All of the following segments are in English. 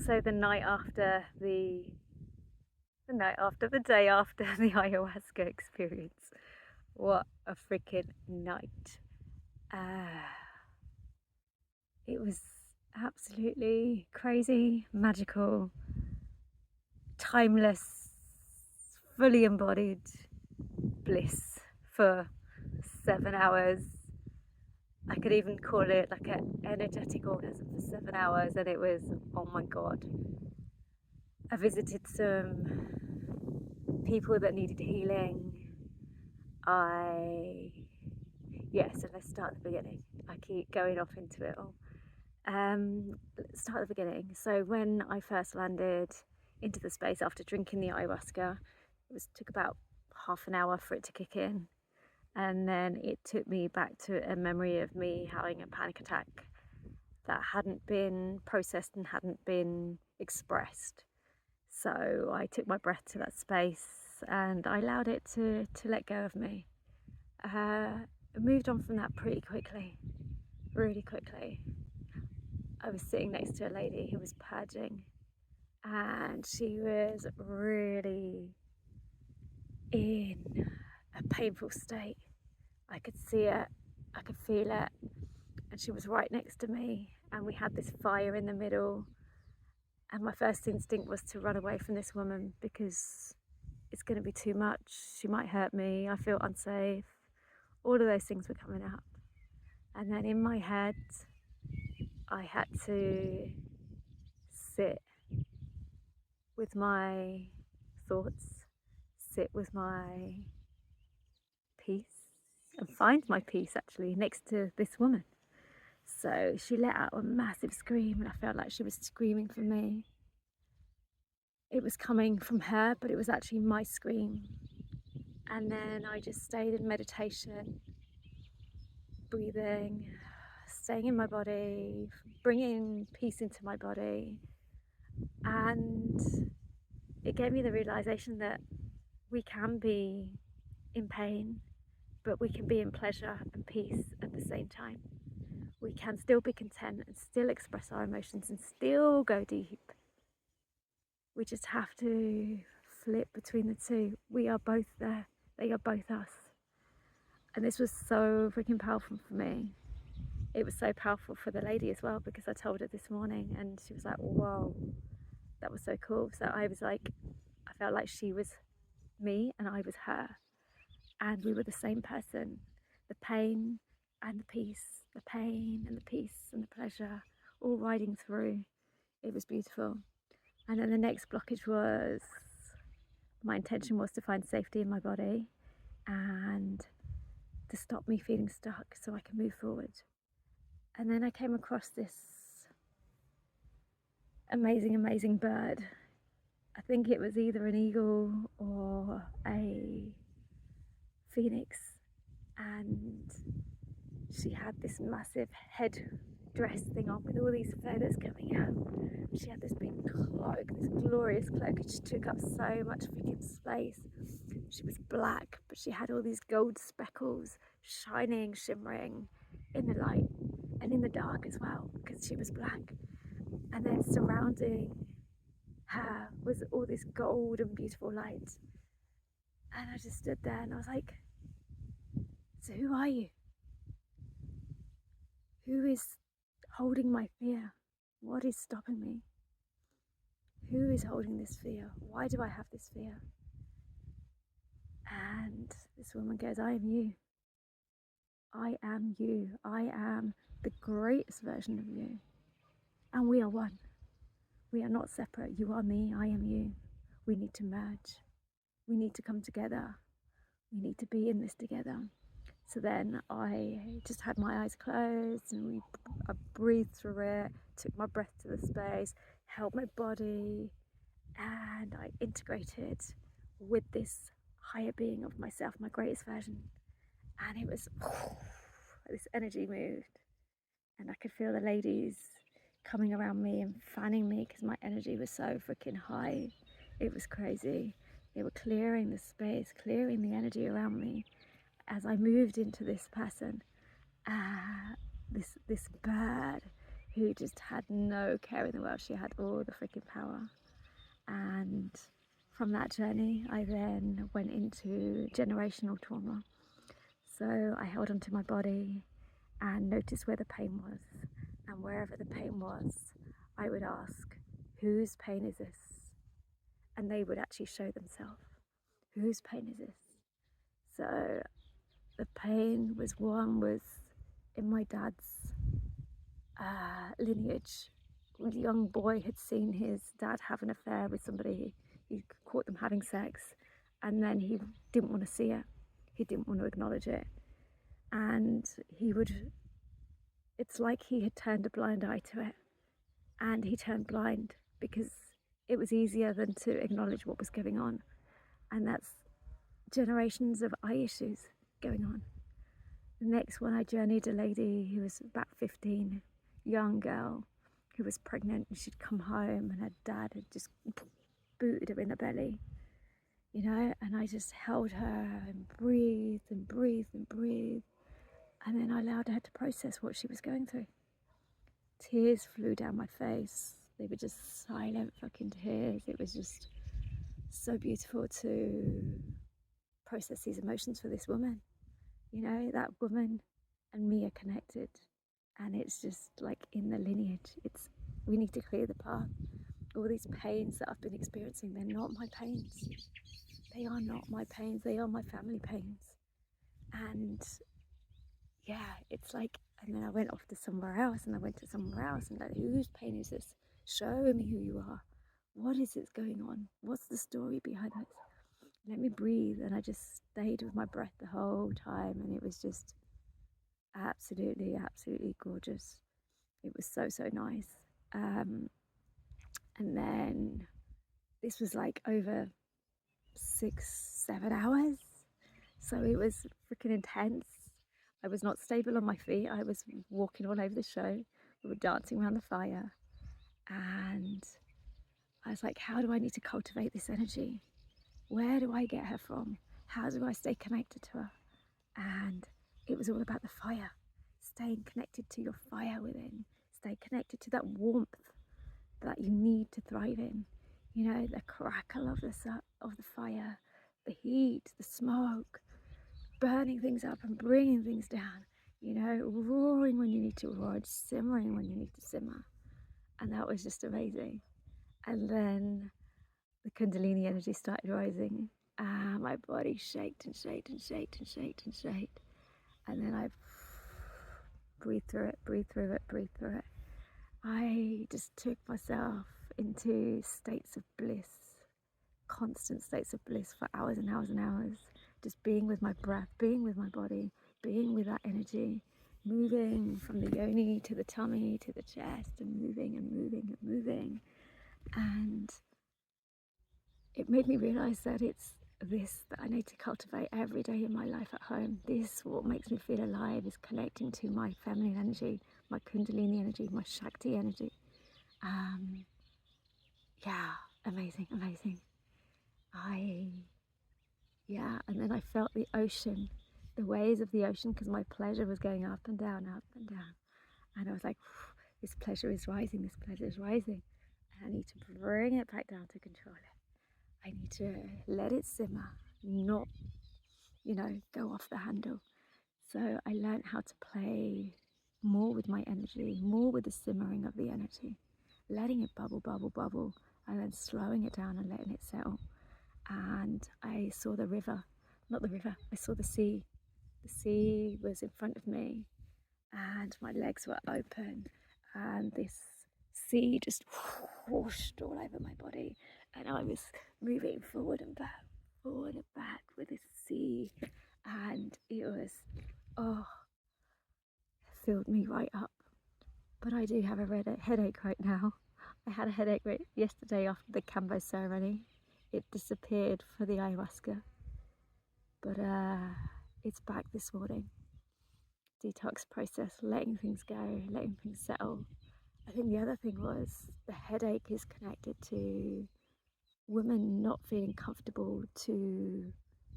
also the day after the ayahuasca experience. What a freaking night. It was absolutely crazy, magical, timeless, fully embodied bliss for 7 hours. I could even call it like an energetic orgasm for 7 hours, and it was, oh my god. I visited some people that needed healing. So let's start at the beginning. I keep going off into it all. Let's start at the beginning. So when I first landed into the space after drinking the ayahuasca, took about half an hour for it to kick in, and then it took me back to a memory of me having a panic attack that hadn't been processed and hadn't been expressed. So I took my breath to that space and I allowed it to let go of me. I moved on from that pretty quickly, really quickly. I was sitting next to a lady who was purging, and she was really in a painful state. I could see it, I could feel it, and she was right next to me, and we had this fire in the middle, and my first instinct was to run away from this woman because it's going to be too much. She might hurt me, I feel unsafe. All of those things were coming up. And then in my head, I had to sit with my thoughts, sit with my peace, and find my peace actually next to this woman. So she let out a massive scream, and I felt like she was screaming for me. It was coming from her, but it was actually my scream. And then I just stayed in meditation, breathing, staying in my body, bringing peace into my body. And it gave me the realization that we can be in pain, but we can be in pleasure and peace at the same time. We can still be content and still express our emotions and still go deep. We just have to flip between the two. We are both there. They are both us. And this was so freaking powerful for me. It was so powerful for the lady as well, because I told her this morning and she was like, whoa, that was so cool. So I was like, I felt like she was me and I was her. And we were the same person. The pain and the peace, the pain and the peace and the pleasure, all riding through. It was beautiful. And then the next blockage was, my intention was to find safety in my body and to stop me feeling stuck so I can move forward. And then I came across this amazing bird. I think it was either an eagle or a phoenix, and she had this massive headdress thing on with all these feathers coming out. She had this big cloak, this glorious cloak, and she took up so much freaking space. She was black, but she had all these gold speckles shining, shimmering in the light and in the dark as well, because she was black. And then surrounding her was all this gold and beautiful light. And I just stood there and I was like, so who are you? Who is holding my fear? What is stopping me? Who is holding this fear? Why do I have this fear? And this woman goes, I am you. I am you. I am the greatest version of you. And we are one. We are not separate. You are me, I am you. We need to merge. We need to come together. We need to be in this together. So then I just had my eyes closed and I breathed through it, took my breath to the space, held my body, and I integrated with this higher being of myself, my greatest version. And it was, this energy moved, and I could feel the ladies coming around me and fanning me because my energy was so freaking high. It was crazy. They were clearing the space, clearing the energy around me as I moved into this person, this bird who just had no care in the world. She had all the freaking power. And from that journey, I then went into generational trauma. So I held onto my body and noticed where the pain was. And wherever the pain was, I would ask, whose pain is this? And they would actually show themselves. Whose pain is this? So the pain was in my dad's lineage. A young boy had seen his dad have an affair with somebody. He caught them having sex, and then he didn't want to see it. He didn't want to acknowledge it. And it's like he had turned a blind eye to it. And he turned blind because it was easier than to acknowledge what was going on. And that's generations of eye issues going on. The next one, I journeyed a lady who was about 15, young girl, who was pregnant, and she'd come home and her dad had just booted her in the belly, you know, and I just held her and breathed and breathed and breathed. And then I allowed her to process what she was going through. Tears flew down my face. They were just silent fucking tears. It was just so beautiful to process these emotions for this woman. You know, that woman and me are connected. And it's just like in the lineage, we need to clear the path. All these pains that I've been experiencing, they're not my pains. They are not my pains. They are my family pains. And yeah, it's like, and then I went off to somewhere else, and I went to somewhere else, and like, whose pain is this? Show me who you are. What is it going on? What's the story behind this? Let me breathe. And I just stayed with my breath the whole time, and it was just absolutely, absolutely gorgeous. It was so, so nice. And then this was like over 6-7 hours. So it was freaking intense. I was not stable on my feet. I was walking all over the show. We were dancing around the fire. And I was like, how do I need to cultivate this energy? Where do I get her from? How do I stay connected to her? And it was all about the fire. Staying connected to your fire within. Stay connected to that warmth that you need to thrive in. You know, the crackle of the fire, the heat, the smoke, burning things up and bringing things down. You know, roaring when you need to roar, simmering when you need to simmer. And that was just amazing. And then the Kundalini energy started rising. My body shaked and shaked and shaked and shaked and shaked. And then I breathed through it, breathed through it, breathed through it. I just took myself into states of bliss, constant states of bliss for hours and hours and hours. Just being with my breath, being with my body, being with that energy, moving from the yoni to the tummy to the chest, and moving and moving and moving. And it made me realize that it's this that I need to cultivate every day in my life at home. This, what makes me feel alive, is connecting to my feminine energy, my Kundalini energy, my Shakti energy. Yeah, amazing, amazing. And then I felt the ocean, the waves of the ocean, because my pleasure was going up and down, up and down. And I was like, this pleasure is rising, this pleasure is rising. And I need to bring it back down to control it. I need to let it simmer, not, go off the handle. So I learned how to play more with my energy, more with the simmering of the energy, letting it bubble, bubble, bubble, and then slowing it down and letting it settle. And I saw I saw the sea. The sea was in front of me, and my legs were open, and this sea just whooshed all over my body, and I was moving forward and back with this sea, and it was, filled me right up. But I do have a headache right now. I had a headache yesterday after the Kambo ceremony. It disappeared for the ayahuasca, but it's back this morning. Detox process, letting things go, letting things settle. I think the other thing was the headache is connected to women not feeling comfortable to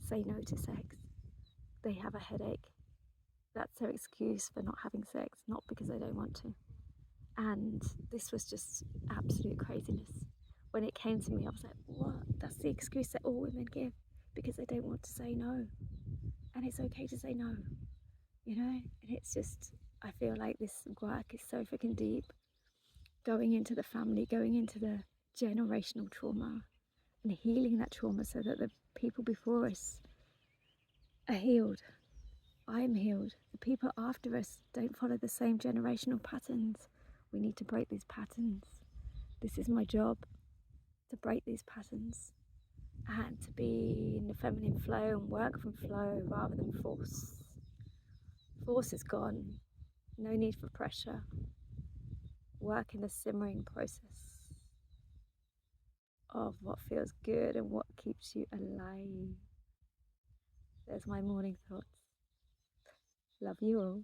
say no to sex. They have a headache. That's their excuse for not having sex, not because they don't want to. And this was just absolute craziness. When it came to me, I was like, what? That's the excuse that all women give because they don't want to say no. And it's okay to say no, you know? And it's just, I feel like this work is so freaking deep. Going into the family, going into the generational trauma and healing that trauma so that the people before us are healed. I'm healed. The people after us don't follow the same generational patterns. We need to break these patterns. This is my job, to break these patterns and to be in the feminine flow and work from flow rather than force. Force is gone. No need for pressure. Work in the simmering process of what feels good and what keeps you alive. There's my morning thoughts. Love you all.